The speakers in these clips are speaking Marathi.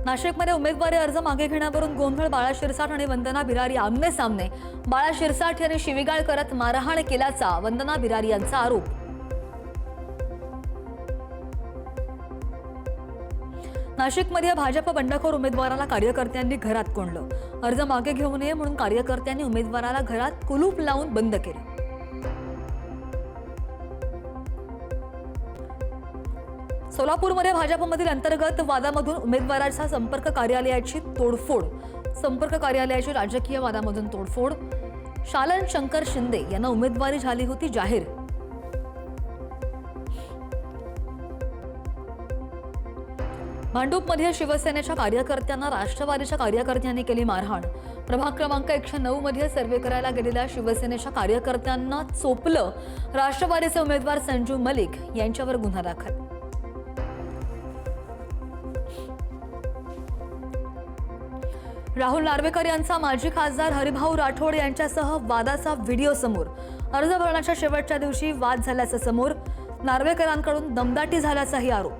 नाशिकमध्ये उमेदवारी अर्ज मागे घेण्यावरून गोंधळ. बाळा शिरसाट आणि वंदना बिरारी आमने सामने. बाळा शिरसाट यांनी शिवीगाळ करत मारहाण केल्याचा वंदना बिरारी यांचा आरोप. नाशिकमध्ये भाजप बंडखोर उमेदवाराला कार्यकर्त्यांनी घरात कोंडलं. अर्ज मागे घेऊ नये म्हणून कार्यकर्त्यांनी उमेदवाराला घरात कुलूप लावून बंद केलं. सोलापूरमध्ये भाजपमधील अंतर्गत वादामधून उमेदवाराच्या संपर्क कार्यालयाची तोडफोड. संपर्क कार्यालयाची राजकीय वादामधून तोडफोड. शालन शंकर शिंदे यांना उमेदवारी झाली होती जाहीर. भांडूपमध्ये शिवसेनेच्या कार्यकर्त्यांना राष्ट्रवादीच्या कार्यकर्त्यांनी केली मारहाण. प्रभाग क्रमांक 109 मध्ये सर्वे करायला गेलेल्या शिवसेनेच्या कार्यकर्त्यांना चोपलं. राष्ट्रवादीचे उमेदवार संजू मलिक यांच्यावर गुन्हा दाखल. राहुल नार्वेकर यांचा माजी खासदार हरिभाऊ राठोड यांच्यासह वादाचा व्हिडिओ समोर. अर्ज भरण्याच्या शेवटच्या दिवशी वाद झाल्याचं समोर. नार्वेकरांकडून दमदाटी झाल्याचाही आरोप.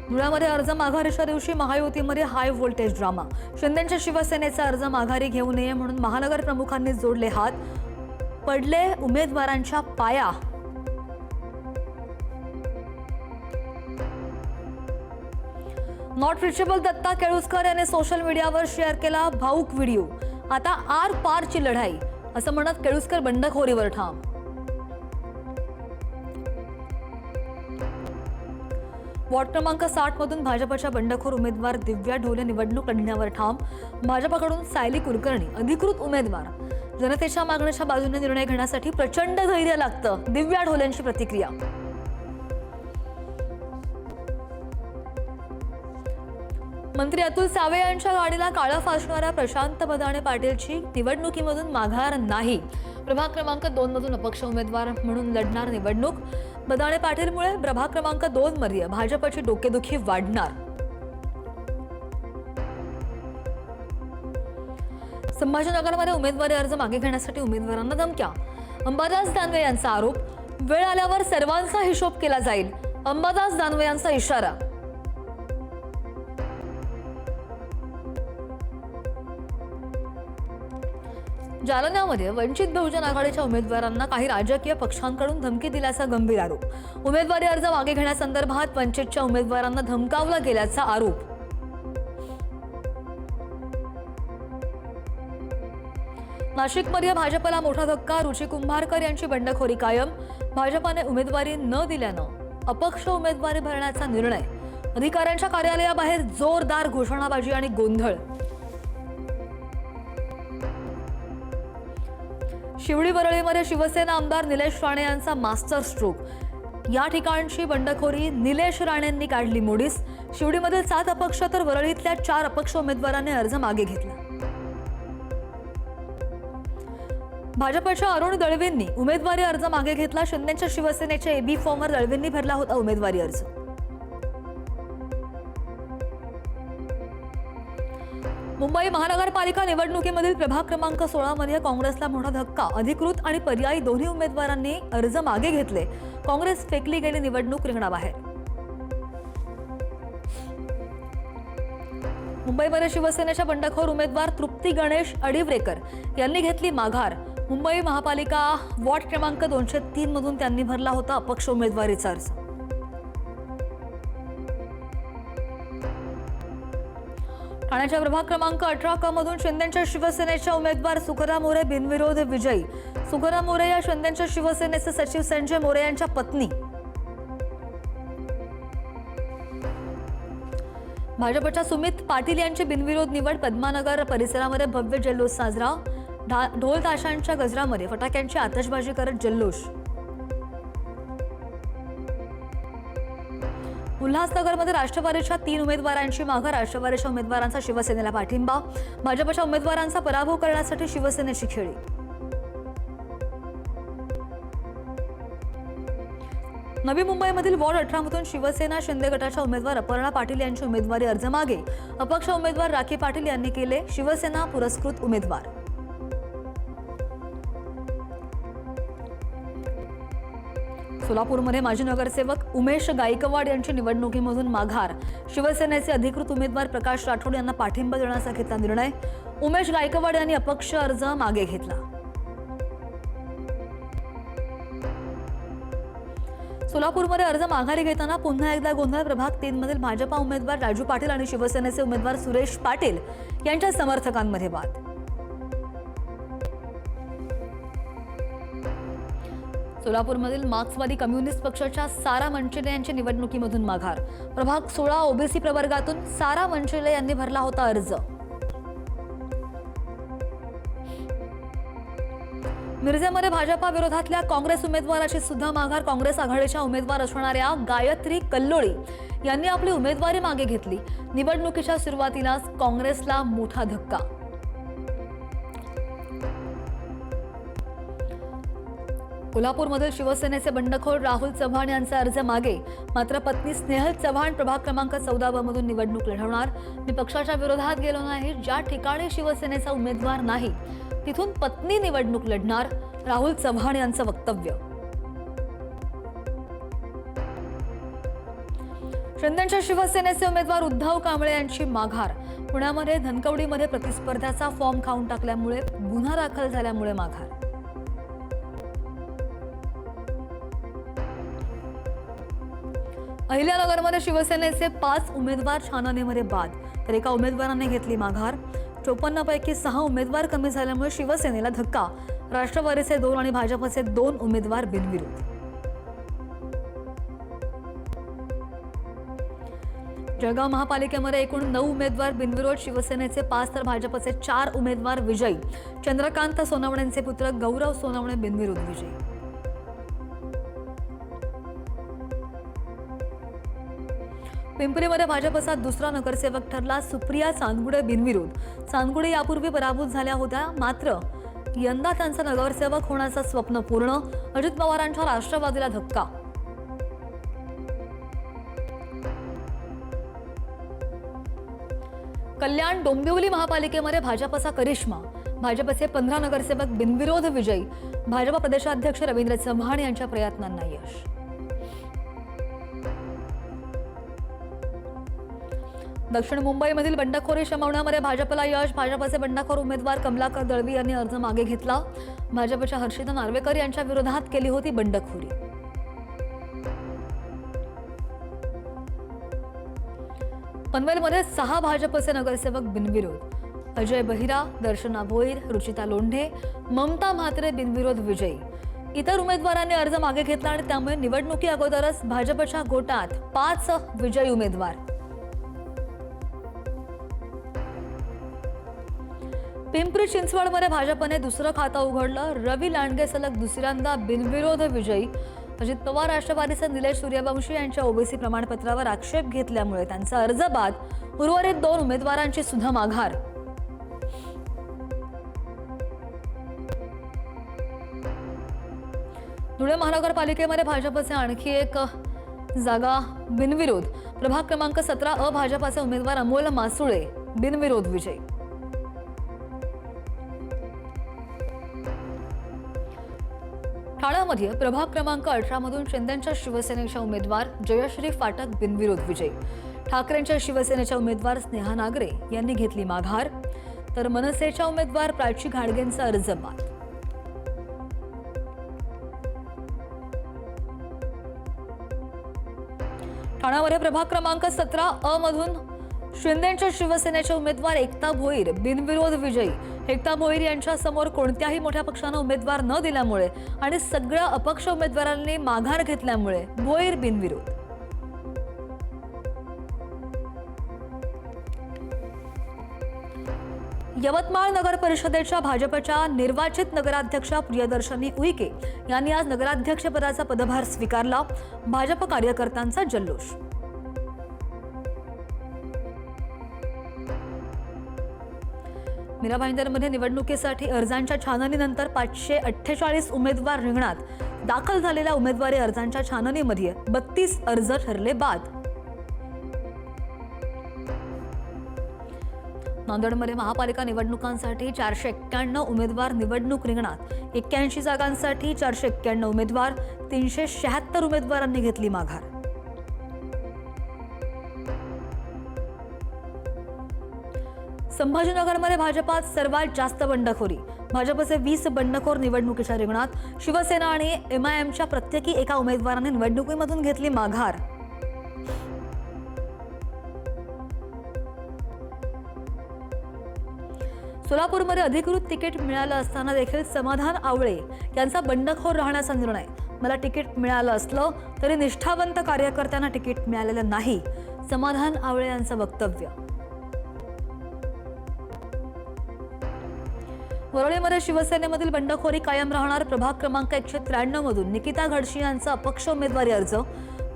धुळ्यामध्ये अर्ज माघारीच्या दिवशी महायुतीमध्ये हाय व्होल्टेज ड्रामा. शिंदेच्या शिवसेनेचा अर्ज माघारी घेऊ नये म्हणून महानगर प्रमुखांनी जोडले हात. पडले उमेदवारांच्या पाया. नॉट रिचेबल दत्ता केळुसकर यांनी सोशल मीडियावर शेअर केला भाऊक व्हिडिओ. आता आर पारची लढाई असं म्हणत केळुसकर बंडखोरीवर ठाम. वॉर्ड क्रमांक 60 मधून भाजपच्या बंडखोर उमेदवार दिव्या ढोले निवडणूक लढण्यावर ठाम. भाजपकडून सायली कुलकर्णी अधिकृत उमेदवार. जनतेच्या मागणीच्या बाजूने निर्णय घेण्यासाठी प्रचंड धैर्य लागतं. दिव्या ढोलेंची प्रतिक्रिया. मंत्री अतुल सावे यांच्या गाडीला काळं फासणाऱ्या प्रशांत बदाणे पाटीलची निवडणुकीमधून माघार नाही. प्रभाग क्रमांक 2 मधून अपक्ष उमेदवार म्हणून लढणार निवडणूक. बदाणे पाटीलमुळे प्रभाग क्रमांक 2 मध्ये भाजपची डोकेदुखी वाढणार. संभाजीनगरमध्ये उमेदवारी अर्ज मागे घेण्यासाठी उमेदवारांना धमक्या. अंबादास दानवे यांचा आरोप. वेळ आल्यावर सर्वांचा हिशोब केला जाईल. अंबादास दानवे यांचा इशारा. जालन्यामध्ये वंचित बहुजन आघाडीच्या उमेदवारांना काही राजकीय पक्षांकडून धमकी दिल्याचा गंभीर आरोप. उमेदवारी अर्ज मागे घेण्यासंदर्भात वंचितच्या उमेदवारांना धमकावलं गेल्याचा आरोप. नाशिकमध्ये भाजपला मोठा धक्का. रुची कुंभारकर यांची बंडखोरी कायम. भाजपाने उमेदवारी न दिल्यानं अपक्ष उमेदवारी भरण्याचा निर्णय. अधिकाऱ्यांच्या कार्यालयाबाहेर जोरदार घोषणाबाजी आणि गोंधळ. शिवडी वरळीमध्ये शिवसेना आमदार निलेश राणे यांचा मास्टर स्ट्रोक. या ठिकाणची बंडखोरी निलेश राणेंनी काढली मोडीस. शिवडीमधील 7 अपक्ष तर वरळीतल्या 4 अपक्ष उमेदवारांनी अर्ज मागे घेतला. भाजपच्या अरुण दळवींनी उमेदवारी अर्ज मागे घेतला. शिंदेच्या शिवसेनेच्या एबी फॉर्मवर दळवींनी भरला होता उमेदवारी अर्ज. मुंबई महानगरपालिका निवडणुकीमधील प्रभाग क्रमांक 16 मध्ये काँग्रेसला मोठा धक्का. अधिकृत आणि पर्यायी दोन्ही उमेदवारांनी अर्ज मागे घेतले. काँग्रेस फेकली गेली निवडणूक रिंगणाबाहेर. मुंबईमध्ये शिवसेनेच्या बंडखोर उमेदवार तृप्ती गणेश अडिवरेकर यांनी घेतली माघार. मुंबई महापालिका वॉर्ड क्रमांक 203 मधून त्यांनी भरला होता अपक्ष उमेदवारीचा अर्ज. ठाण्याच्या प्रभाग क्रमांक 18 मधून शिंदेच्या शिवसेनेच्या उमेदवार सुखराम मोरे बिनविरोध विजयी. सुखराम मोरे या शिंदेच्या शिवसेनेचे सचिव संजय मोरे यांच्या पत्नी. भाजपच्या सुमित पाटील यांची बिनविरोध निवड. पद्मानगर परिसरामध्ये भव्य जल्लोष साजरा. ढोल ताशांच्या गजरामध्ये फटाक्यांची आतषबाजी करत जल्लोष. उल्हासनगरमध्ये राष्ट्रवादीच्या 3 उमेदवारांची माघार. राष्ट्रवादीच्या उमेदवारांचा शिवसेनेला पाठिंबा. भाजपच्या उमेदवारांचा पराभव करण्यासाठी शिवसेनेची खेळी. नवी मुंबईमधील वॉर्ड 18 मधून शिवसेना शिंदे गटाच्या उमेदवार अपर्णा पाटील यांची उमेदवारी अर्ज मागे. अपक्ष उमेदवार राखी पाटील यांनी केले. शिवसेना पुरस्कृत उमेदवार. सोलापूरमध्ये माजी नगरसेवक उमेश गायकवाड यांची निवडणुकीमधून माघार. शिवसेनेचे अधिकृत उमेदवार प्रकाश राठोड यांना पाठिंबा देण्याचा घेतला निर्णय. उमेश गायकवाड यांनी अपक्ष अर्ज मागे घेतला. सोलापूरमध्ये अर्ज माघारी घेताना पुन्हा एकदा गोंधळ. प्रभाग 3 मधील भाजपा उमेदवार राजू पाटील आणि शिवसेनेचे उमेदवार सुरेश पाटील यांच्या समर्थकांमध्ये वाद. सोलापूरमधील मार्क्सवादी कम्युनिस्ट पक्षाच्या सारा मंचिले यांची निवडणुकीमधून माघार. प्रभाग 16 ओबीसी प्रवर्गातून सारा मंचिले यांनी भरला होता अर्ज. मिरजेमध्ये भाजपा विरोधातल्या काँग्रेस उमेदवाराची सुद्धा माघार. काँग्रेस आघाडीच्या उमेदवार असणाऱ्या गायत्री कल्लोळी यांनी आपली उमेदवारी मागे घेतली. निवडणुकीच्या सुरुवातीलाच काँग्रेसला मोठा धक्का. कोल्हापूरमधील शिवसेनेचे बंडखोर राहुल चव्हाण यांचा अर्ज मागे. मात्र पत्नी स्नेहल चव्हाण प्रभाग क्रमांक 14 मधून निवडणूक लढवणार. मी पक्षाच्या विरोधात गेलो नाही. ज्या ठिकाणी शिवसेनेचा उमेदवार नाही तिथून पत्नी निवडणूक लढणार, राहुल चव्हाण यांचं वक्तव्य. शिंदेच्या शिवसेनेचे उमेदवार उद्धव कांबळे यांची माघार. पुण्यामध्ये धनकवडीमध्ये प्रतिस्पर्ध्याचा फॉर्म खाऊन टाकल्यामुळे गुन्हा दाखल झाल्यामुळे माघार. अहिल्यानगरमध्ये शिवसेनेचे 5 उमेदवार छाननीमध्ये बाद, तर एका उमेदवाराने घेतली माघार. 54 पैकी 6 उमेदवार कमी झाल्यामुळे शिवसेनेला धक्का. राष्ट्रवादीचे 2 आणि भाजपचे 2 उमेदवार बिनविरोध. जळगाव महापालिकेमध्ये एकूण 9 उमेदवार बिनविरोध. शिवसेनेचे 5 तर भाजपचे 4 उमेदवार विजयी. चंद्रकांत सोनवणेंचे पुत्र गौरव सोनवणे बिनविरोध विजयी. पिंपरीमध्ये भाजपचा दुसरा नगरसेवक ठरला. सुप्रिया चांदगुडे बिनविरोध. चांदगुडे यापूर्वी पराभूत झाल्या होत्या, मात्र यंदा त्यांचा नगरसेवक होण्याचं स्वप्न पूर्ण. अजित पवारांच्या राष्ट्रवादीला धक्का. कल्याण डोंबिवली महापालिकेमध्ये भाजपचा करिश्मा. भाजपचे 15 नगरसेवक बिनविरोध विजयी. भाजप प्रदेशाध्यक्ष रवींद्र चव्हाण यांच्या प्रयत्नांना यश. दक्षिण मुंबईमधील बंडखोरी शमवण्यामध्ये भाजपला यश. भाजपचे बंडखोर उमेदवार कमलाकर दळवी यांनी अर्ज मागे घेतला. भाजपच्या हर्षिता नार्वेकर यांच्या विरोधात केली होती बंडखोरी. पनवेलमध्ये 6 भाजपचे नगरसेवक बिनविरोध. अजय बहिरा, दर्शना भोईर, रुचिता लोंढे, ममता म्हात्रे बिनविरोध विजयी. इतर उमेदवारांनी अर्ज मागे घेतला आणि त्यामुळे निवडणुकी अगोदरच भाजपच्या गोटात 5 विजयी उमेदवार. पिंपरी चिंचवडमध्ये भाजपने दुसरं खातं उघडलं. रवी लांडगे सलग दुसऱ्यांदा बिनविरोध विजयी. अजित पवार राष्ट्रवादीचे निलेश सूर्यवंशी यांच्या ओबीसी प्रमाणपत्रावर आक्षेप घेतल्यामुळे त्यांचा अर्ज बाद. उर्वरित 2 उमेदवारांची सुद्धा माघार. धुळे महानगरपालिकेमध्ये भाजपचे आणखी एक जागा बिनविरोध. प्रभाग क्रमांक 17 अ भाजपाचे उमेदवार अमोल मासुळे बिनविरोध विजयी. ठाण्यामध्ये प्रभाग क्रमांक 18 मधून शिंदेच्या शिवसेनेच्या उमेदवार जयश्री फाटक बिनविरोध विजयी. ठाकरेंच्या शिवसेनेच्या उमेदवार स्नेहा नागरे यांनी घेतली माघार, तर मनसेच्या उमेदवार प्राची घाडगेंचा अर्ज बाद. ठाण्यामध्ये प्रभाग क्रमांक 17 अ मधून शिंदेच्या शिवसेनेचे उमेदवार एकता भोईर बिनविरोध विजयी. एकता भोईर यांच्या समोर कोणत्याही मोठ्या पक्षानं उमेदवार न दिल्यामुळे आणि सगळ्या अपक्ष उमेदवारांनी माघार घेतल्यामुळे भोईर बिनविरोध. यवतमाळ नगर परिषदेच्या भाजपच्या निर्वाचित नगराध्यक्षा प्रियदर्शनी उईके यांनी आज नगराध्यक्षपदाचा पदभार स्वीकारला. भाजप कार्यकर्त्यांचा जल्लोष. मीरा भाईंदरमध्ये निवडणुकीसाठी अर्जांच्या छाननीनंतर 548 उमेदवार रिंगणात. दाखल झालेल्या उमेदवारी अर्जांच्या छाननीमध्ये 32 अर्ज ठरले बाद. नांदेडमध्ये महापालिका निवडणुकांसाठी 491 उमेदवार निवडणूक रिंगणात. 81 जागांसाठी 491 उमेदवार. 376 उमेदवारांनी घेतली माघार. संभाजीनगरमध्ये भाजपात सर्वात जास्त बंडखोरी. भाजपचे 20 बंडखोर निवडणुकीच्या रिंगणात. शिवसेना आणि MIMच्या प्रत्येकी एका उमेदवाराने निवडणुकीमधून घेतली माघार. सोलापूरमध्ये अधिकृत तिकीट मिळालं असताना देखील समाधान आवळे यांचा बंडखोर राहण्याचा निर्णय. मला तिकीट मिळालं असलं तरी निष्ठावंत कार्यकर्त्यांना तिकीट मिळालेलं नाही, समाधान आवळे यांचं वक्तव्य. वरळीमध्ये शिवसेनेमधील बंडखोरी कायम राहणार. प्रभाग क्रमांक 193 मधून निकिता घडशी यांचा अपक्ष उमेदवारी अर्ज.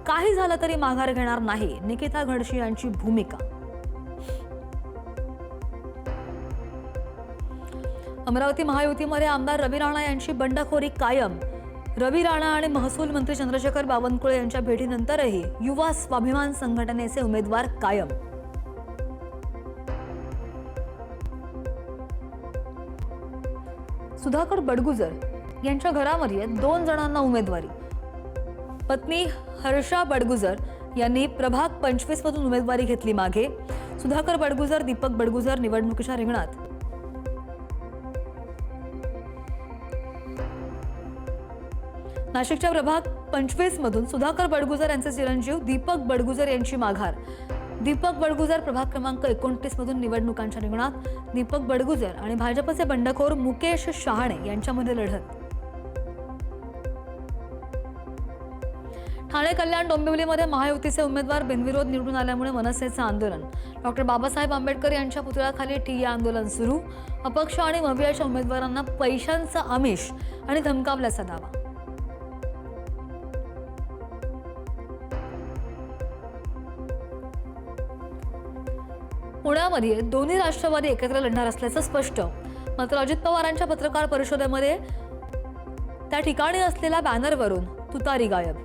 काही झालं तरी माघार घेणार नाही, निकिता घडशी यांची भूमिका. अमरावती महायुतीमध्ये आमदार रवी राणा यांची बंडखोरी कायम. रवी राणा आणि महसूल मंत्री चंद्रशेखर बावनकुळे यांच्या भेटीनंतरही युवा स्वाभिमान संघटनेचे उमेदवार कायम. सुधाकर बडगुजर यांच्या घरामध्ये 2 जणांना उमेदवारी. पत्नी हर्षा बडगुजर यांनी प्रभाग 25 मधून उमेदवारी घेतली मागे. सुधाकर बडगुजर, दीपक बडगुजर निवडणुकीच्या रिंगणात. नाशिकच्या प्रभाग 25 मधून सुधाकर बडगुजर यांचे चिरंजीव दीपक बडगुजर यांची माघार. दीपक बडगुजर प्रभाग क्रमांक 29 मधून निवडणुकांच्या रिंगणात. दीपक बडगुजर आणि भाजपचे बंडखोर मुकेश शहाणे यांच्यामध्ये लढत. ठाणे कल्याण डोंबिवलीमध्ये महायुतीचे उमेदवार बिनविरोध निवडून आल्यामुळे मनसेचं आंदोलन. डॉक्टर बाबासाहेब आंबेडकर यांच्या पुतळ्याखाली ठिय्या आंदोलन सुरू. अपक्ष आणि मवियाच्या उमेदवारांना पैशांचा आमिष आणि धमकावल्याचा दावा. पुण्यामध्ये दोन्ही राष्ट्रवादी एकत्र लढणार असल्याचं स्पष्ट. मात्र अजित पवारांच्या पत्रकार परिषदेमध्ये त्या ठिकाणी असलेल्या बॅनरवरून तुतारी गायब.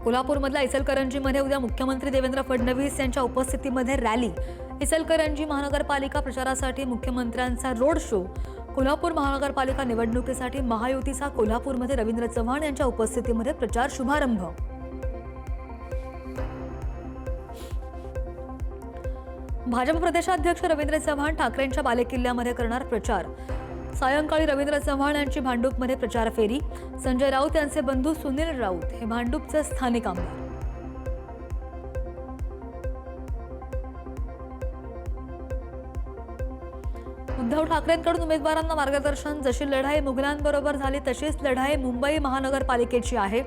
कोल्हापूरमधल्या इचलकरंजीमध्ये उद्या मुख्यमंत्री देवेंद्र फडणवीस यांच्या उपस्थितीमध्ये रॅली. इचलकरंजी महानगरपालिका प्रचारासाठी मुख्यमंत्र्यांचा रोड शो. कोल्हापूर महानगरपालिका निवडणुकीसाठी महायुतीचा कोल्हापूरमध्ये रवींद्र चव्हाण यांच्या उपस्थितीमध्ये प्रचार शुभारंभ. भाजप प्रदेशाध्यक्ष रवींद्र चव्हाण ठाकरेंच्या बालेकिल्ल्यामध्ये करणार प्रचार. सायंकाळी रवींद्र चव्हाण यांची भांडूपमध्ये प्रचार फेरी. संजय राऊत यांचे बंधू सुनील राऊत हे भांडूपचे स्थानिक आमदार. उद्धव ठाकरेंकडून उमेदवारांना मार्गदर्शन. जशी लढाई मुघलांबरोबर झाली तशीच लढाई मुंबई महानगरपालिकेची आहे.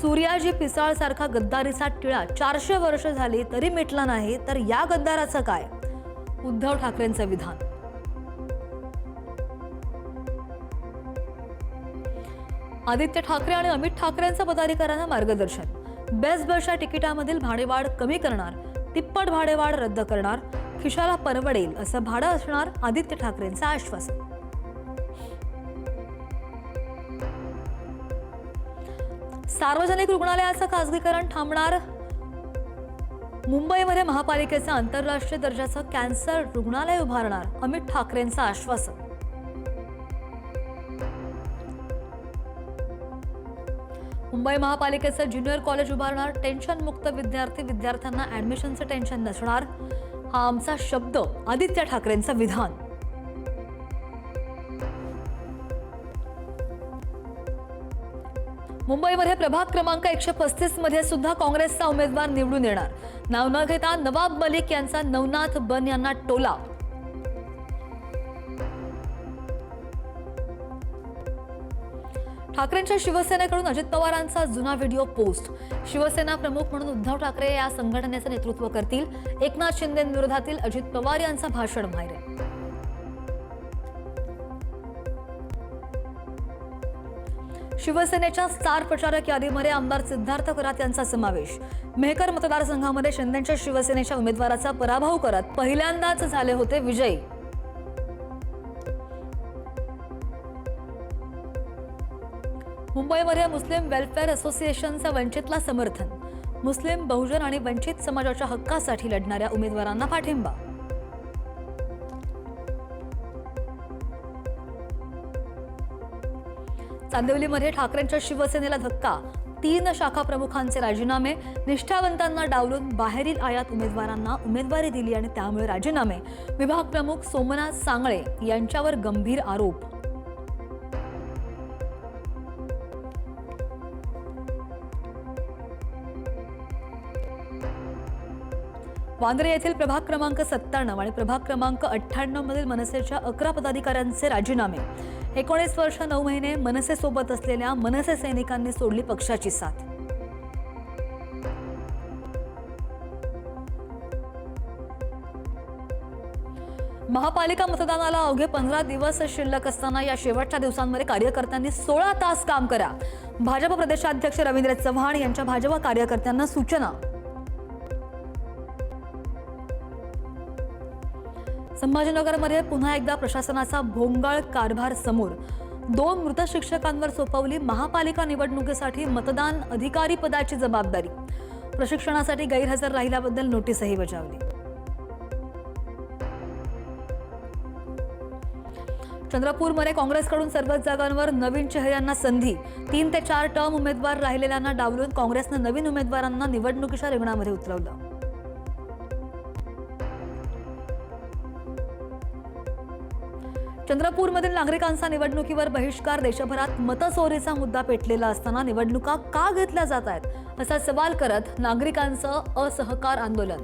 सूर्याजी पिसाळ सारखा गद्दारीचा टिळा 400 वर्ष झाली तरी मिटला नाही, तर या गद्दाराचं काय, उद्धव ठाकरेंचं विधान. आदित्य ठाकरे आणि अमित ठाकरेंचं पदाधिकाऱ्यांना मार्गदर्शन. बेस्ट बसच्या तिकिटामधील भाडेवाढ कमी करणार. तिप्पट भाडेवाढ रद्द करणार. खिशाला परवडेल असं भाडं असणार, आदित्य ठाकरेंचं आश्वासन. सार्वजनिक रुग्णालयाचं खासगीकरण थांबणार. मुंबईमध्ये महापालिकेचं आंतरराष्ट्रीय दर्जाचं कॅन्सर रुग्णालय उभारणार, अमित ठाकरेंचं आश्वासन. मुंबई महापालिकेचं ज्युनियर कॉलेज उभारणार. टेन्शनमुक्त विद्यार्थ्यांना ऍडमिशनचं टेन्शन नसणार, हा आमचा शब्द, आदित्य ठाकरेंचं विधान. मुंबईमध्ये प्रभाग क्रमांक 135 मध्ये सुद्धा काँग्रेसचा उमेदवार निवडून येणार. नाव न घेता नवाब मलिक यांचा नवनाथ बन यांना टोला. ठाकरेंच्या शिवसेनेकडून अजित पवारांचा जुना व्हिडिओ पोस्ट. शिवसेना प्रमुख म्हणून उद्धव ठाकरे या संघटनेचं नेतृत्व करतील. एकनाथ शिंदेंविरोधातील अजित पवार यांचं भाषण व्हायरल. शिवसेनेच्या स्टार प्रचारक यादीमध्ये आमदार सिद्धार्थ करात यांचा समावेश. मेहकर मतदारसंघामध्ये शिंदेच्या शिवसेनेच्या उमेदवाराचा पराभव करत पहिल्यांदाच झाले होते विजयी. मुंबईमध्ये मुस्लिम वेलफेअर असोसिएशनचं वंचितला समर्थन. मुस्लिम, बहुजन आणि वंचित समाजाच्या हक्कासाठी लढणाऱ्या उमेदवारांना पाठिंबा. चांदिवलीमध्ये ठाकरेंच्या शिवसेनेला धक्का, 3 शाखा प्रमुखांचे राजीनामे, निष्ठावंतांना डावलून बाहेरील आयात उमेदवारांना उमेदवारी दिली आणि त्यामुळे राजीनामे, विभाग प्रमुख सोमनाथ सांगळे यांच्यावर गंभीर आरोप. वांद्रे येथील प्रभाग क्रमांक 97 आणि प्रभाग क्रमांक 98 मधील मनसेच्या 11 पदाधिकाऱ्यांचे राजीनामे. 19 वर्ष 9 महिने मनसे सोबत असलेल्या मनसे सैनिकांनी सोडली पक्षाची साथ. महापालिका मतदानाला अवघे 15 दिवस शिल्लक असताना या शेवटच्या दिवसांमध्ये कार्यकर्त्यांनी 16 तास काम करा. भाजप प्रदेशाध्यक्ष रवींद्र चव्हाण यांच्या भाजप कार्यकर्त्यांना सूचना. संभाजीनगरमध्ये पुन्हा एकदा प्रशासनाचा भोंगळ कारभार समोर. 2 मृत शिक्षकांवर सोपवली महापालिका निवडणुकीसाठी मतदान अधिकारी पदाची जबाबदारी. प्रशिक्षणासाठी गैरहजर राहिल्याबद्दल नोटीसही बजावली. चंद्रपूरमध्ये काँग्रेसकडून सर्वच जागांवर नवीन चेहऱ्यांना संधी. 3 ते 4 टर्म उमेदवार राहिलेल्यांना डावलून काँग्रेसनं नवीन उमेदवारांना निवडणुकीच्या रिंगणामध्ये उतरवलं. चंद्रपूरमधील नागरिकांचा निवडणुकीवर बहिष्कार. देशभरात मतचोरीचा मुद्दा पेटलेला असताना निवडणुका का घेतल्या जात आहेत असा सवाल करत नागरिकांचं असहकार आंदोलन.